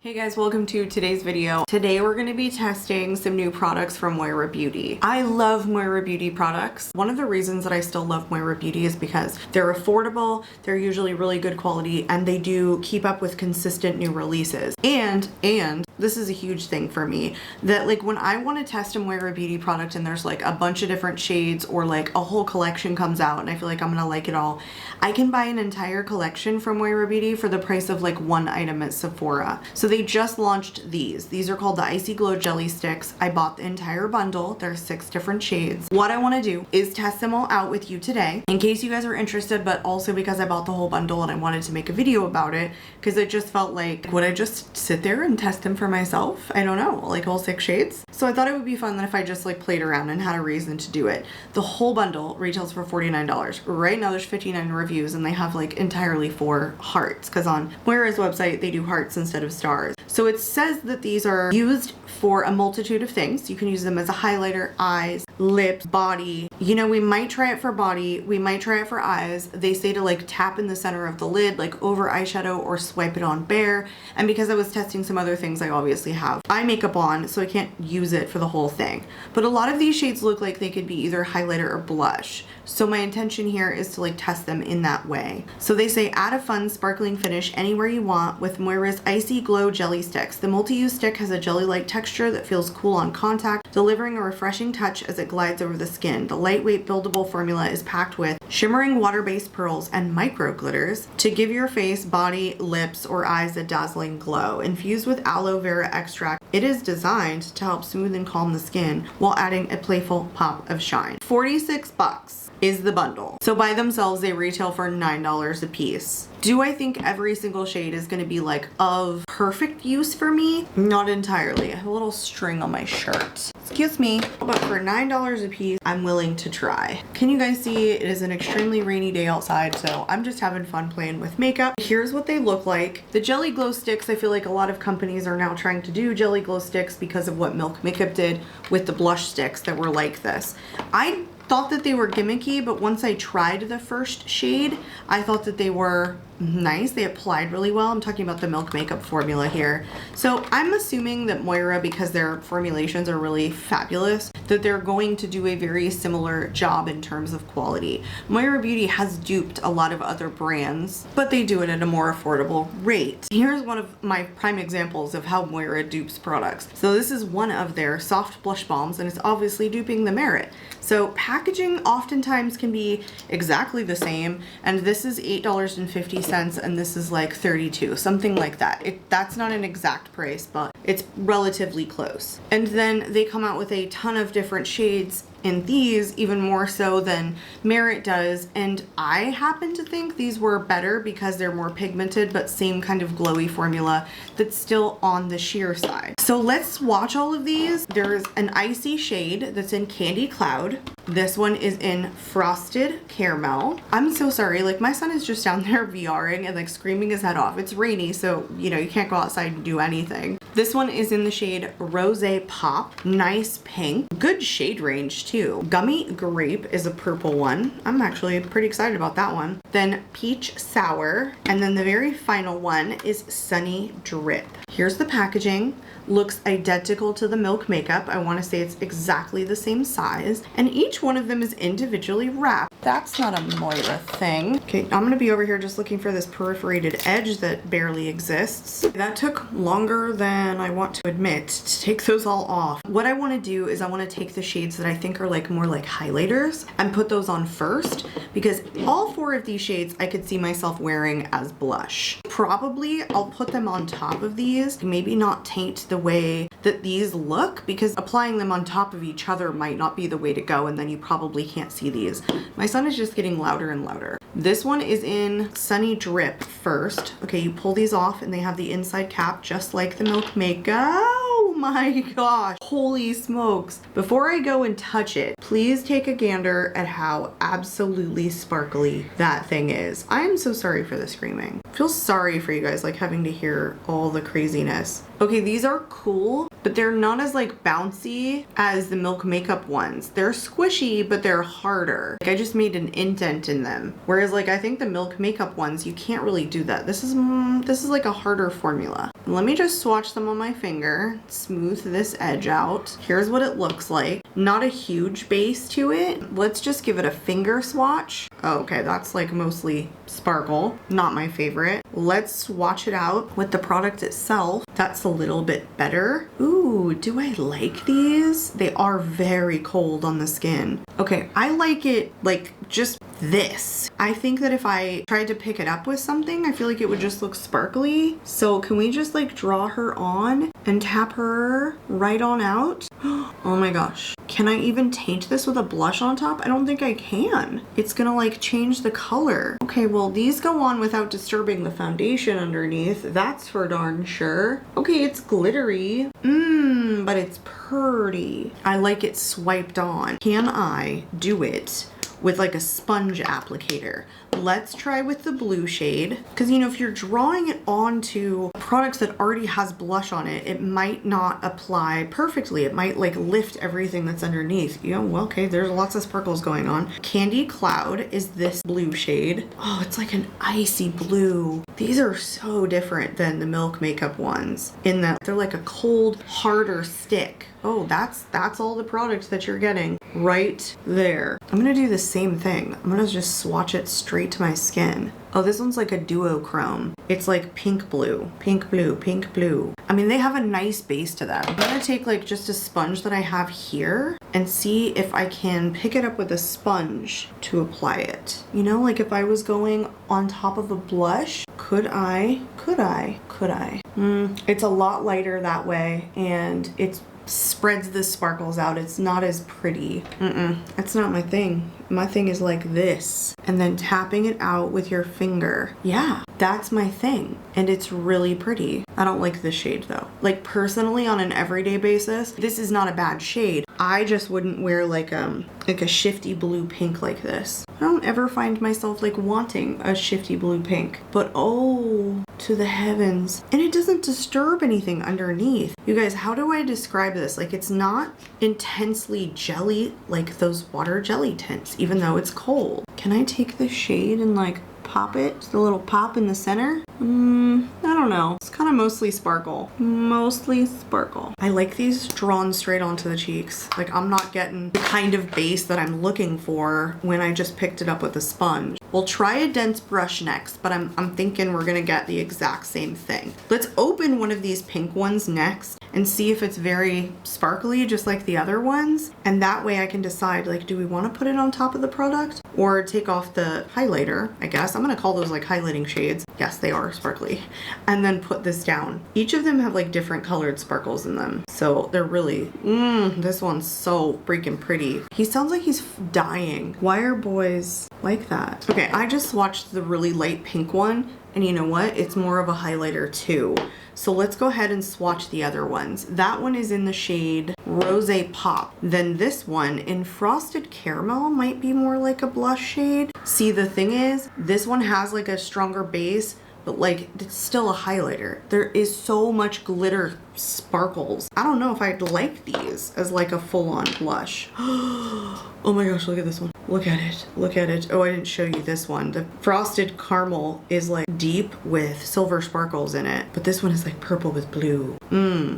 Hey guys, welcome to today's video. Today we're going to be testing some new products from MOIRA Beauty. I love MOIRA Beauty products. One of the reasons that I still love MOIRA Beauty is because they're affordable, they're usually really good quality, and they do keep up with consistent new releases. And this is a huge thing for me, that like when I want to test a MOIRA Beauty product and there's like a bunch of different shades or like a whole collection comes out and I feel like I'm gonna like it all, I can buy an entire collection from MOIRA Beauty for the price of like one item at Sephora. So they just launched these. These are called the Icy Glow Jelly Sticks. I bought the entire bundle. There's 6 different shades. What I want to do is test them all out with you today in case you guys are interested, but also because I bought the whole bundle and I wanted to make a video about it because it just felt like, would I just sit there and test them for myself? I don't know, like all 6 shades. So I thought it would be fun that if I just like played around and had a reason to do it. The whole bundle retails for $49. Right now there's 59 reviews and they have like entirely 4 hearts because on MOIRA's website they do hearts instead of stars. So it says that these are used for a multitude of things. You can use them as a highlighter, eyes, lips, body. You know, we might try it for body, we might try it for eyes. They say to like tap in the center of the lid, like over eyeshadow, or swipe it on bare. And because I was testing some other things, I obviously have eye makeup on, so I can't use it for the whole thing. But a lot of these shades look like they could be either highlighter or blush. So my intention here is to like test them in that way. So they say add a fun sparkling finish anywhere you want with MOIRA's Icy Glow Jelly Sticks. The multi-use stick has a jelly-like texture that feels cool on contact, delivering a refreshing touch as it glides over the skin. The lightweight buildable formula is packed with shimmering water-based pearls and micro glitters to give your face, body, lips, or eyes a dazzling glow. Infused with aloe vera extract, it is designed to help smooth and calm the skin while adding a playful pop of shine. 46 bucks is the bundle. So by themselves, they retail for $9 a piece. Do I think every single shade is going to be like of perfect use for me? Not entirely. I have a little string on my shirt. Excuse me. But for $9 a piece, I'm willing to try. Can you guys see? It is an extremely rainy day outside, so I'm just having fun playing with makeup. Here's what they look like. The jelly glow sticks, I feel like a lot of companies are now trying to do jelly glow sticks because of what Milk Makeup did with the blush sticks that were like this. I thought that they were gimmicky, but once I tried the first shade, I thought that they were nice. They applied really well. I'm talking about the Milk Makeup formula here. So I'm assuming that MOIRA, because their formulations are really fabulous, that they're going to do a very similar job in terms of quality. MOIRA Beauty has duped a lot of other brands, but they do it at a more affordable rate. Here's one of my prime examples of how MOIRA dupes products. So this is one of their soft blush balms, and it's obviously duping the Merit. So packaging oftentimes can be exactly the same, and this is $8.50 and this is like $32, something like that. That's not an exact price, but it's relatively close. And then they come out with a ton of different shades in these, even more so than Merit does, and I happen to think these were better because they're more pigmented but same kind of glowy formula that's still on the sheer side. So let's swatch all of these. There's an icy shade that's in Candy Cloud. This one is in Frosted Caramel. I'm so sorry, like my son is just down there VRing and like screaming his head off. It's rainy, so you know, you can't go outside and do anything. This one is in the shade Rosé Pop. Nice pink. Good shade range too. Gummy Grape is a purple one. I'm actually pretty excited about that one. Then Peach Sour. And then the very final one is Sunny Drip. Here's the packaging. Looks identical to the Milk Makeup. I want to say it's exactly the same size. And each one of them is individually wrapped. That's not a MOIRA thing. Okay, I'm going to be over here just looking for this perforated edge that barely exists. That took longer than I want to admit to take those all off. What I want to do is I want to take the shades that I think are like more like highlighters and put those on first, because all 4 of these shades I could see myself wearing as blush. Probably I'll put them on top of these, maybe not taint the way that these look, because applying them on top of each other might not be the way to go, and then you probably can't see these. My son is just getting louder and louder. This one is in Sunny Drip first. Okay, you pull these off and they have the inside cap just like the Milk Makeup. Oh my gosh, holy smokes. Before I go and touch it, please take a gander at how absolutely sparkly that thing is. I am so sorry for the screaming. I feel sorry for you guys like having to hear all the craziness. Okay, these are cool, but they're not as like bouncy as the Milk Makeup ones. They're squishy, but they're harder. Like I just made an indent in them. Whereas like I think the Milk Makeup ones, you can't really do that. This is like a harder formula. Let me just swatch them on my finger, smooth this edge out. Here's what it looks like. Not a huge base to it. Let's just give it a finger swatch. Oh, okay, that's like mostly sparkle. Not my favorite. Let's swatch it out with the product itself. That's a little bit better. Ooh, do I like these? They are very cold on the skin. Okay, I like it like just this. I think that if I tried to pick it up with something, I feel like it would just look sparkly. So can we just like draw her on and tap her right on out? Oh my gosh. Can I even taint this with a blush on top? I don't think I can. It's gonna like change the color. Okay, well these go on without disturbing the foundation underneath. That's for darn sure. Okay, it's glittery. But it's pretty. I like it swiped on. Can I do it with like a sponge applicator? Let's try with the blue shade, because you know, if you're drawing it onto products that already has blush on it, it might not apply perfectly. It might like lift everything that's underneath. You know, well, okay, there's lots of sparkles going on. Candy Cloud is this blue shade. Oh, it's like an icy blue. These are so different than the Milk Makeup ones in that they're like a cold, harder stick. Oh, that's all the products that you're getting right there. I'm gonna do the same thing. I'm gonna just swatch it straight to my skin. Oh, this one's like a duochrome. It's like pink blue, pink blue, pink blue. I mean, they have a nice base to them. I'm gonna take like just a sponge that I have here and see if I can pick it up with a sponge to apply it. You know, like if I was going on top of a blush, could I? It's a lot lighter that way, and it's spreads the sparkles out. It's not as pretty. It's not my thing. My thing is like this, and then tapping it out with your finger. Yeah, that's my thing, and it's really pretty. I don't like this shade though. Like personally, on an everyday basis, this is not a bad shade. I just wouldn't wear like a shifty blue pink like this. I don't ever find myself like wanting a shifty blue pink, but oh, to the heavens. And it doesn't disturb anything underneath. You guys, how do I describe this? Like, it's not intensely jelly like those water jelly tints, even though it's cold. Can I take the shade and like pop it? The little pop in the center? I don't know. It's kind of mostly sparkle. Mostly sparkle. I like these drawn straight onto the cheeks. Like, I'm not getting the kind of base that I'm looking for when I just picked it up with a sponge. We'll try a dense brush next, but I'm thinking we're gonna get the exact same thing. Let's open one of these pink ones next and see if it's very sparkly just like the other ones. And that way I can decide, like, do we want to put it on top of the product or take off the highlighter, I guess. I'm gonna call those like highlighting shades. Yes, they are sparkly. And then put this down. Each of them have like different colored sparkles in them. So they're really, this one's so freaking pretty. He sounds like he's dying. Why are boys like that? Okay, I just swatched the really light pink one, and you know what? It's more of a highlighter too. So let's go ahead and swatch the other ones. That one is in the shade Rose Pop. Then this one in Frosted Caramel might be more like a blush shade. See, the thing is, this one has like a stronger base, but like it's still a highlighter. There is so much glitter sparkles. I don't know if I'd like these as like a full-on blush. Oh my gosh, look at this one. Look at it. Look at it. Oh, I didn't show you this one. The Frosted Caramel is like deep with silver sparkles in it, but this one is like purple with blue.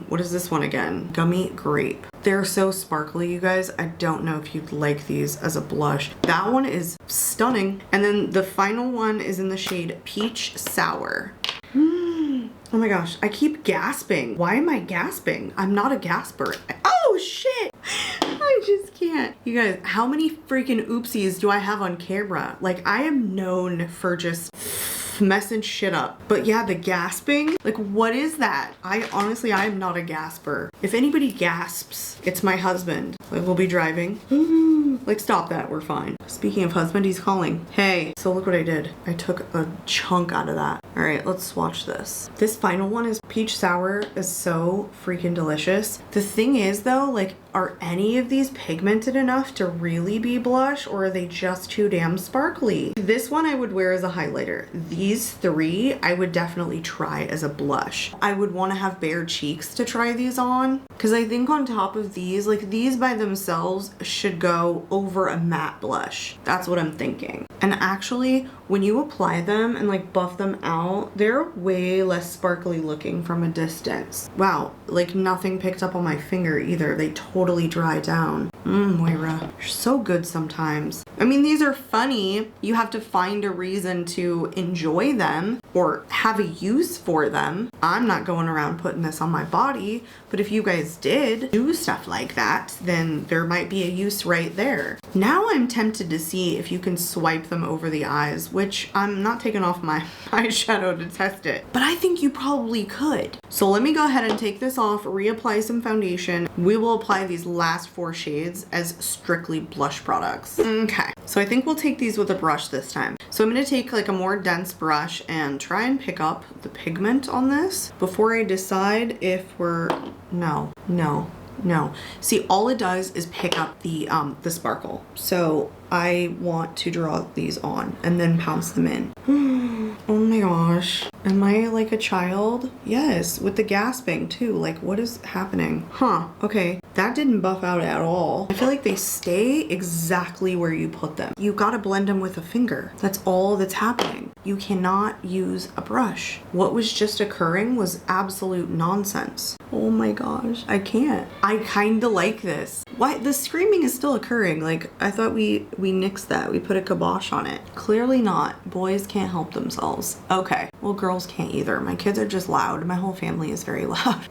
What is this one again? Gummy Grape. They're so sparkly, you guys. I don't know if you'd like these as a blush. That one is stunning. And then the final one is in the shade Peach Sour. Oh my gosh, I keep gasping. Why am I gasping? I'm not a gasper. Oh shit! I just can't. You guys, how many freaking oopsies do I have on camera? Like, I am known for just messing shit up. But yeah, the gasping, like, what is that? I honestly, I am not a gasper. If anybody gasps, it's my husband. Like, we'll be driving. Like, stop that, we're fine. Speaking of husband, he's calling. Hey, so look what I did. I took a chunk out of that. All right, let's swatch this. This final one is Peach Sour, is so freaking delicious. The thing is though, like, are any of these pigmented enough to really be blush, or are they just too damn sparkly? This one I would wear as a highlighter. These three I would definitely try as a blush. I would want to have bare cheeks to try these on, Because I think on top of these, like these by themselves should go over a matte blush. That's what I'm thinking. And actually, when you apply them and like buff them out, they're way less sparkly looking from a distance. Wow, like nothing picked up on my finger either. They totally dry down. Moira, you're so good sometimes. I mean, these are funny. You have to find a reason to enjoy them or have a use for them. I'm not going around putting this on my body, but if you guys did do stuff like that, then there might be a use right there. Now I'm tempted to see if you can swipe them over the eyes, which I'm not taking off my eyeshadow to test it, but I think you probably could. So let me go ahead and take this off, reapply some foundation. We will apply these last 4 shades as strictly blush products. Okay, so I think we'll take these with a brush this time. So I'm gonna take like a more dense brush and try and pick up the pigment on this before I decide if we're, no. See, all it does is pick up the sparkle. So I want to draw these on and then pounce them in. Oh my gosh. Am I like a child? Yes, with the gasping too. Like, what is happening? Huh, okay. That didn't buff out at all. I feel like they stay exactly where you put them. You gotta blend them with a finger. That's all that's happening. You cannot use a brush. What was just occurring was absolute nonsense. Oh my gosh, I can't. I kinda like this. Why? The screaming is still occurring. Like, I thought we nixed that. We put a kibosh on it. Clearly not. Boys can't help themselves. Okay, well, girls can't either. My kids are just loud. My whole family is very loud.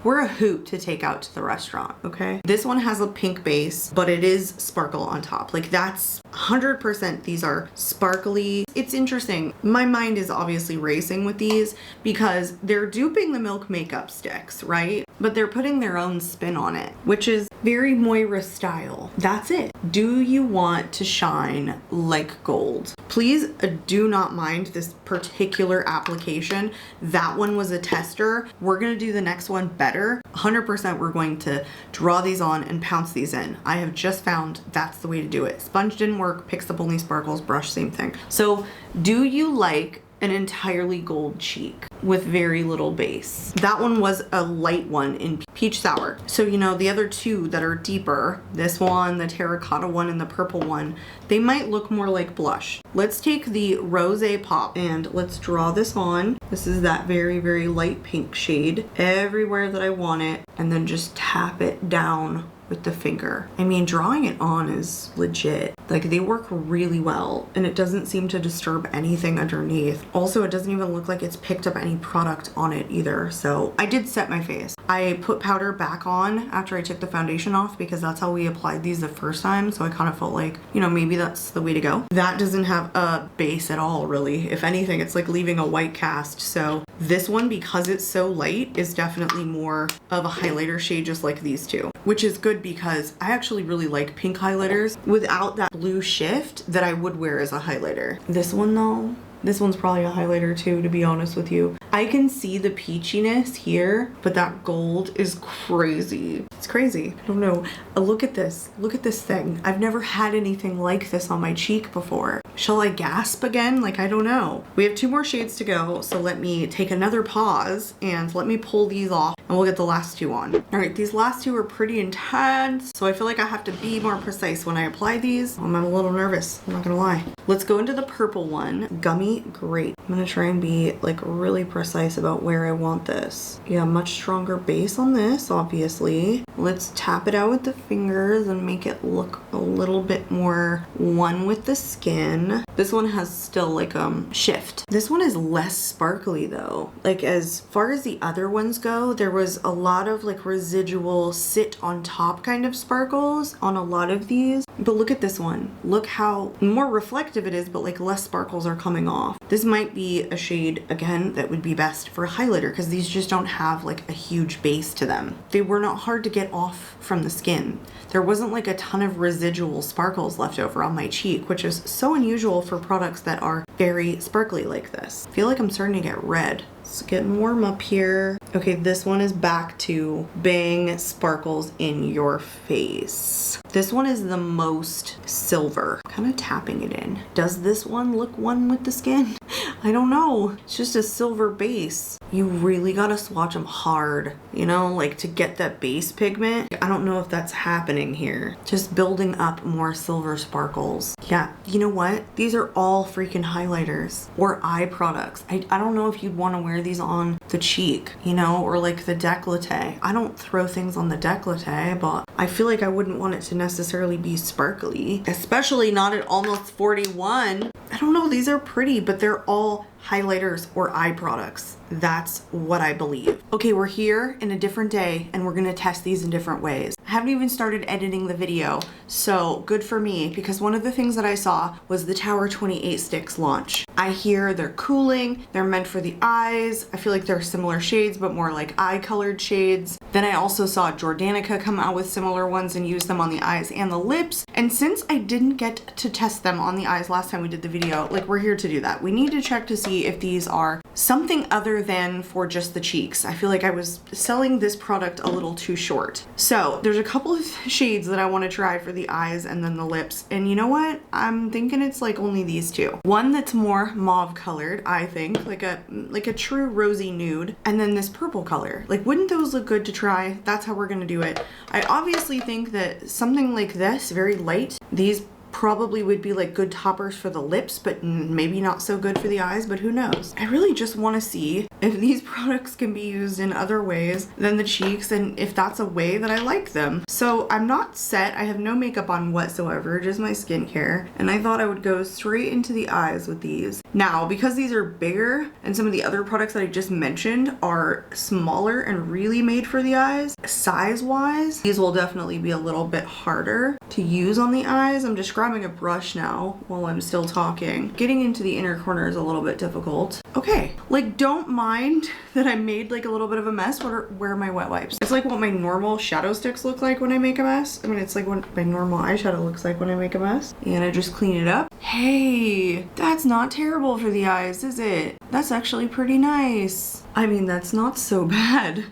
We're a hoot to take out to the restaurant, okay? This one has a pink base, but it is sparkle on top. Like, that's 100%. These are sparkly. It's interesting. My mind is obviously racing with these because they're duping the Milk makeup sticks, right? But they're putting their own spin on it, which is very Moira style. That's it. Do you want to shine like gold? Please do not mind this particular application. That one was a tester. We're gonna do the next one better. 100% we're going to draw these on and pounce these in. I have just found that's the way to do it. Sponge didn't work, picks up only sparkles, brush, same thing. So do you like an entirely gold cheek with very little base? That one was a light one in peach sour. So, you know, the other two that are deeper, this one, the terracotta one, and the purple one, they might look more like blush. Let's take the Rosé Pop and let's draw this on. This is that very, very light pink shade everywhere that I want it, and then just tap it down with the finger. I mean, drawing it on is legit. Like, they work really well and it doesn't seem to disturb anything underneath. Also, it doesn't even look like it's picked up any product on it either. So I did set my face. I put powder back on after I took the foundation off because that's how we applied these the first time. So I kind of felt like, you know, maybe that's the way to go. That doesn't have a base at all, really. If anything, it's like leaving a white cast. So this one, because it's so light, is definitely more of a highlighter shade, just like these two, which is good because I actually really like pink highlighters without that blue shift that I would wear as a highlighter. This one though, this one's probably a highlighter too, to be honest with you. I can see the peachiness here, but that gold is crazy. It's crazy. I don't know. Look at this. Look at this thing. I've never had anything like this on my cheek before. Shall I gasp again? Like, I don't know. We have 2 more shades to go, so let me take another pause and let me pull these off and we'll get the last 2 on. All right, these last 2 are pretty intense, so I feel like I have to be more precise when I apply these. I'm a little nervous, I'm not gonna lie. Let's go into the purple one, Gummy Grape. I'm gonna try and be like really precise about where I want this. Yeah, much stronger base on this, obviously. Let's tap it out with the fingers and make it look a little bit more one with the skin. This one has still like shift. This one is less sparkly though. Like, as far as the other ones go, there was a lot of like residual sit on top kind of sparkles on a lot of these. But look at this one. Look how more reflective it is, but like less sparkles are coming off. This might be a shade, again, that would be best for a highlighter because these just don't have like a huge base to them. They were not hard to get off from the skin. There wasn't like a ton of residual sparkles left over on my cheek, which is so unusual for products that are very sparkly like this. I feel like I'm starting to get red. It's getting warm up here. Okay, this one is back to bang sparkles in your face. This one is the most silver. Kind of tapping it in. Does this one look one with the skin? I don't know. It's just a silver base. You really gotta swatch them hard, you know, like to get that base pigment. I don't know if that's happening here. Just building up more silver sparkles. Yeah, you know what? These are all freaking highlighters or eye products. I don't know if you'd want to wear these on the cheek, you know, or like the décolleté. I don't throw things on the décolleté, but I feel like I wouldn't want it to necessarily be sparkly, especially not at almost 41. I don't know, these are pretty, but they're all highlighters or eye products. That's what I believe. Okay, we're here in a different day and we're gonna test these in different ways. I haven't even started editing the video, so good for me, because one of the things that I saw was the Tower 28 sticks launch. I hear they're cooling, they're meant for the eyes. I feel like they're similar shades, but more like eye colored shades. Then I also saw Jordanica come out with similar ones and use them on the eyes and the lips. And since I didn't get to test them on the eyes last time we did the video, like we're here to do that. We need to check to see if these are something other than for just the cheeks. I feel like I was selling this product a little too short. So there's a couple of shades that I want to try for the eyes and then the lips. And you know what? I'm thinking it's like only these two. One that's more mauve colored, I think, like a true rosy nude. And then this purple color. Like, wouldn't those look good to try? That's how we're gonna do it. I obviously think that something like this, very light, these probably would be like good toppers for the lips, but maybe not so good for the eyes, but who knows? I really just want to see if these products can be used in other ways than the cheeks and if that's a way that I like them. So I'm not set. I have no makeup on whatsoever, just my skincare. And I thought I would go straight into the eyes with these. Now, because these are bigger and some of the other products that I just mentioned are smaller and really made for the eyes, size-wise, these will definitely be a little bit harder to use on the eyes. I'm just grabbing a brush now while I'm still talking. Getting into the inner corner is a little bit difficult. Okay, like don't mind that I made like a little bit of a mess. Where are my wet wipes? It's like what my normal shadow sticks look like when I make a mess. I mean, it's like what my normal eyeshadow looks like when I make a mess. And I just clean it up. Hey, that's not terrible for the eyes, is it? That's actually pretty nice. I mean, that's not so bad.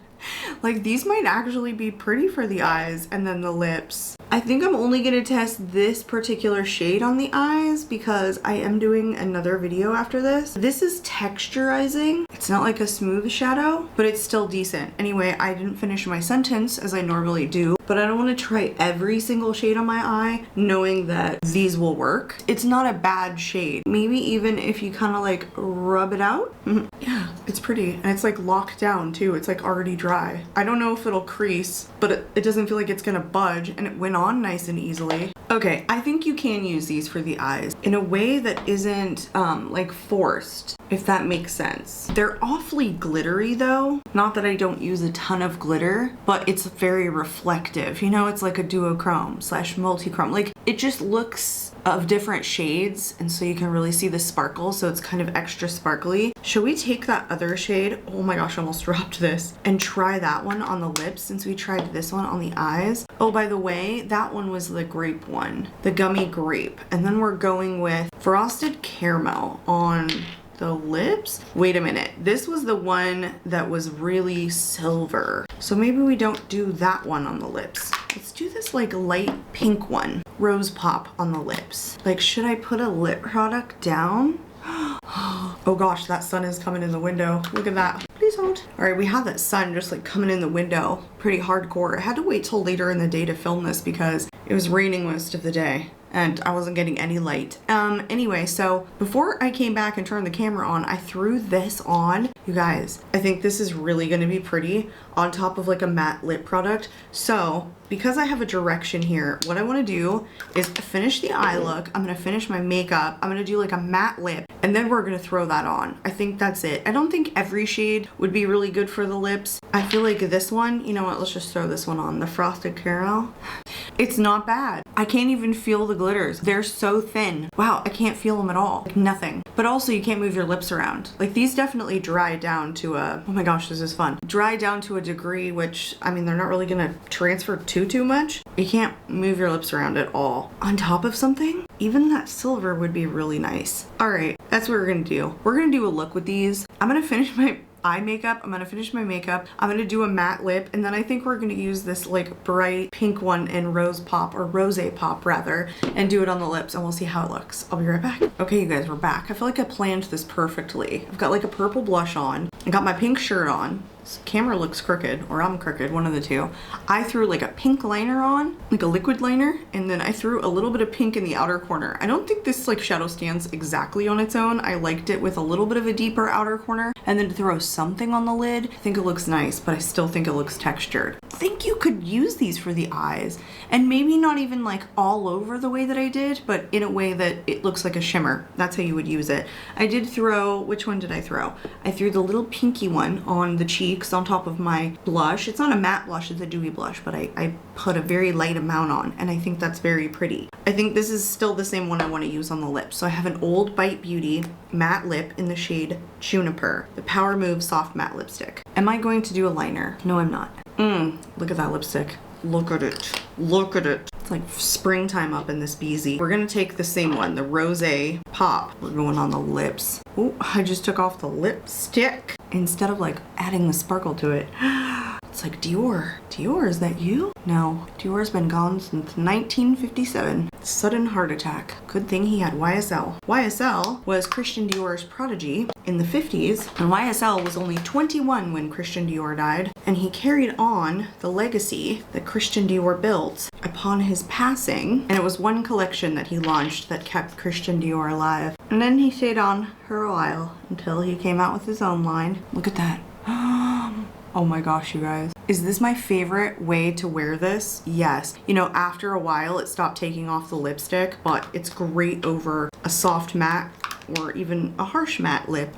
Like, these might actually be pretty for the eyes and then the lips. I think I'm only gonna test this particular shade on the eyes because I am doing another video after this. This is texturizing. It's not like a smooth shadow, but it's still decent. Anyway, I didn't finish my sentence as I normally do, but I don't want to try every single shade on my eye knowing that these will work. It's not a bad shade. Maybe even if you kind of like rub it out. Yeah, it's pretty. And it's like locked down too. It's like already dry. I don't know if it'll crease, but it doesn't feel like it's gonna budge, and it went on nice and easily. Okay, I think you can use these for the eyes in a way that isn't like forced, if that makes sense. They're awfully glittery though. Not that I don't use a ton of glitter, but it's very reflective. You know, it's like a duochrome / multi-chrome. Like, it just looks of different shades, and so you can really see the sparkle, so it's kind of extra sparkly. Should we take that other shade? Oh my gosh, I almost dropped this. And try that one on the lips since we tried this one on the eyes. Oh, by the way, that one was the grape one, the gummy grape. And then we're going with frosted caramel on the lips. Wait a minute, this was the one that was really silver. So maybe we don't do that one on the lips. Let's do this like light pink one, rose pop on the lips. Like, should I put a lip product down? Oh gosh, that sun is coming in the window. Look at that. Please don't. All right, we have that sun just like coming in the window. Pretty hardcore. I had to wait till later in the day to film this because it was raining most of the day and I wasn't getting any light. Anyway, so before I came back and turned the camera on, I threw this on. You guys, I think this is really gonna be pretty on top of like a matte lip product. So because I have a direction here, what I wanna do is finish the eye look. I'm gonna finish my makeup. I'm gonna do like a matte lip, and then we're gonna throw that on. I think that's it. I don't think every shade would be really good for the lips. I feel like this one, you know what, let's just throw this one on, the frosted caramel. It's not bad. I can't even feel the glitters. They're so thin. Wow, I can't feel them at all. Like nothing. But also you can't move your lips around. Like, these definitely dry down to a, oh my gosh, this is fun. Dry down to a degree, which, I mean, they're not really gonna transfer too much. You can't move your lips around at all. On top of something, even that silver would be really nice. All right, that's what we're gonna do. We're gonna do a look with these. I'm gonna finish my eye makeup. I'm gonna finish my makeup. I'm gonna do a matte lip, and then I think we're gonna use this like bright pink one in Rose Pop, or Rose Pop rather, and do it on the lips, and we'll see how it looks. I'll be right back. Okay, you guys, we're back. I feel like I planned this perfectly. I've got like a purple blush on. I got my pink shirt on. This camera looks crooked, or I'm crooked, one of the two. I threw like a pink liner on, like a liquid liner, and then I threw a little bit of pink in the outer corner. I don't think this like shadow stands exactly on its own. I liked it with a little bit of a deeper outer corner, and then to throw something on the lid. I think it looks nice, but I still think it looks textured. I think you could use these for the eyes, and maybe not even like all over the way that I did, but in a way that it looks like a shimmer. That's how you would use it. I did throw, which one did I throw? I threw the little pinky one on the cheeks on top of my blush. It's not a matte blush, it's a dewy blush, but I put a very light amount on, and I think that's very pretty. I think this is still the same one I want to use on the lips. So I have an Old Bite Beauty matte lip in the shade Juniper, the Power Move Soft Matte Lipstick. Am I going to do a liner? No, I'm not. Look at that lipstick. Look at it. Look at it. It's like springtime up in this beezy. We're gonna take the same one, the Rose Pop. We're going on the lips. Oh, I just took off the lipstick instead of like adding the sparkle to it. It's like Dior. Dior, is that you? No, Dior's been gone since 1957. Sudden heart attack. Good thing he had YSL. YSL was Christian Dior's prodigy in the 50s, and YSL was only 21 when Christian Dior died, and he carried on the legacy that Christian Dior built upon his passing, and it was one collection that he launched that kept Christian Dior alive. And then he stayed on for a while until he came out with his own line. Look at that. Oh my gosh, you guys. Is this my favorite way to wear this? Yes. You know, after a while it stopped taking off the lipstick, but it's great over a soft matte or even a harsh matte lip.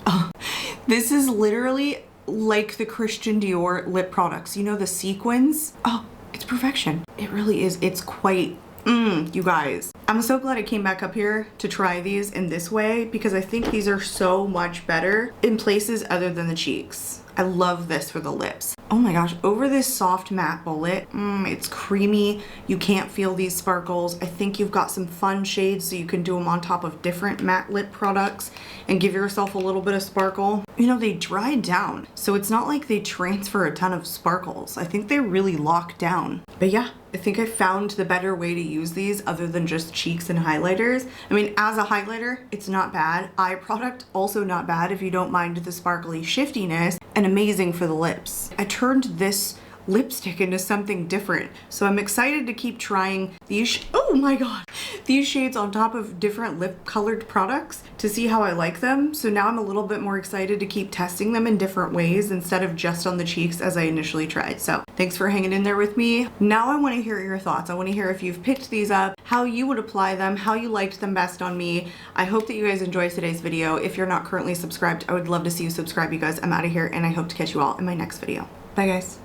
This is literally like the Christian Dior lip products. You know, the sequins? Oh, it's perfection. It really is. It's quite, you guys. I'm so glad I came back up here to try these in this way, because I think these are so much better in places other than the cheeks. I love this for the lips. Oh my gosh, over this soft matte bullet, it's creamy. You can't feel these sparkles. I think you've got some fun shades so you can do them on top of different matte lip products and give yourself a little bit of sparkle. You know, they dry down, so it's not like they transfer a ton of sparkles. I think they really lock down. But yeah, I think I found the better way to use these other than just cheeks and highlighters. I mean, as a highlighter, it's not bad. Eye product, also not bad if you don't mind the sparkly shiftiness, and amazing for the lips. I turned this lipstick into something different, so I'm excited to keep trying these, oh my god, these shades on top of different lip colored products to see how I like them. So now I'm a little bit more excited to keep testing them in different ways instead of just on the cheeks as I initially tried. So thanks for hanging in there with me. Now I want to hear your thoughts. I want to hear if you've picked these up, how you would apply them, how you liked them best on me. I hope that you guys enjoyed today's video. If you're not currently subscribed, I would love to see you subscribe, you guys. I'm out of here, and I hope to catch you all in my next video. Bye guys.